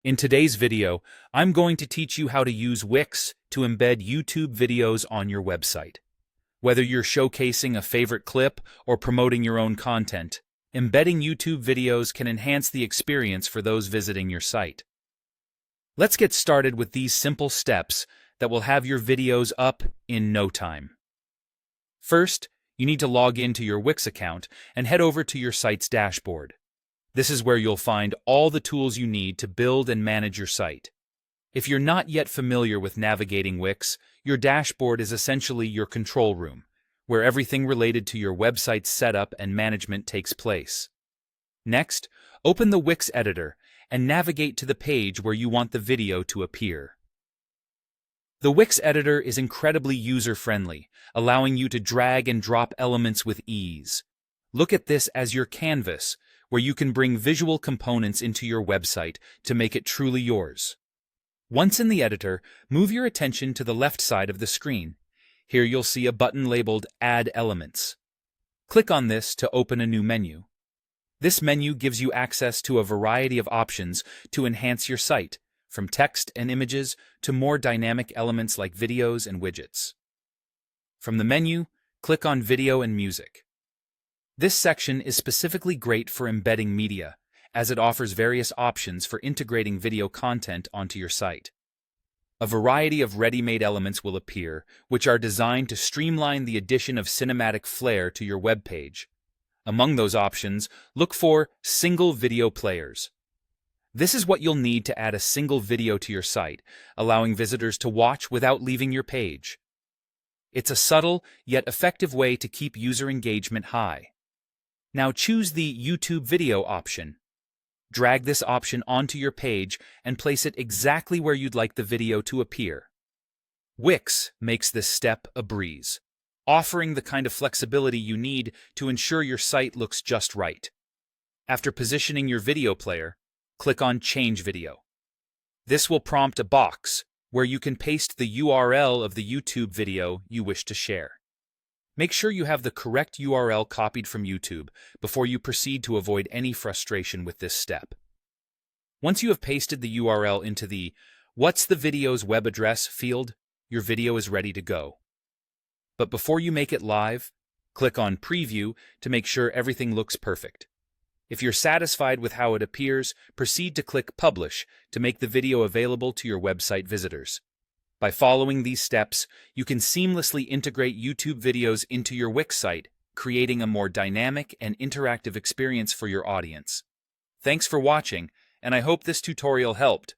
In today's video, I'm going to teach you how to use Wix to embed YouTube videos on your website. Whether you're showcasing a favorite clip or promoting your own content, embedding YouTube videos can enhance the experience for those visiting your site. Let's get started with these simple steps that will have your videos up in no time. First, you need to log into your Wix account and head over to your site's dashboard. This is where you'll find all the tools you need to build and manage your site. If you're not yet familiar with navigating Wix, your dashboard is essentially your control room, where everything related to your website's setup and management takes place. Next, open the Wix editor and navigate to the page where you want the video to appear. The Wix editor is incredibly user-friendly, allowing you to drag and drop elements with ease. Look at this as your canvas, where you can bring visual components into your website to make it truly yours. Once in the editor, move your attention to the left side of the screen. Here you'll see a button labeled Add Elements. Click on this to open a new menu. This menu gives you access to a variety of options to enhance your site, from text and images to more dynamic elements like videos and widgets. From the menu, click on Video and Music. This section is specifically great for embedding media, as it offers various options for integrating video content onto your site. A variety of ready-made elements will appear, which are designed to streamline the addition of cinematic flair to your web page. Among those options, look for single video players. This is what you'll need to add a single video to your site, allowing visitors to watch without leaving your page. It's a subtle, yet effective way to keep user engagement high. Now choose the YouTube video option. Drag this option onto your page and place it exactly where you'd like the video to appear. Wix makes this step a breeze, offering the kind of flexibility you need to ensure your site looks just right. After positioning your video player, click on Change Video. This will prompt a box where you can paste the URL of the YouTube video you wish to share. Make sure you have the correct URL copied from YouTube before you proceed to avoid any frustration with this step. Once you have pasted the URL into the "What's the video's web address" field, your video is ready to go. But before you make it live, click on Preview to make sure everything looks perfect. If you're satisfied with how it appears, proceed to click Publish to make the video available to your website visitors. By following these steps, you can seamlessly integrate YouTube videos into your Wix site, creating a more dynamic and interactive experience for your audience. Thanks for watching, and I hope this tutorial helped.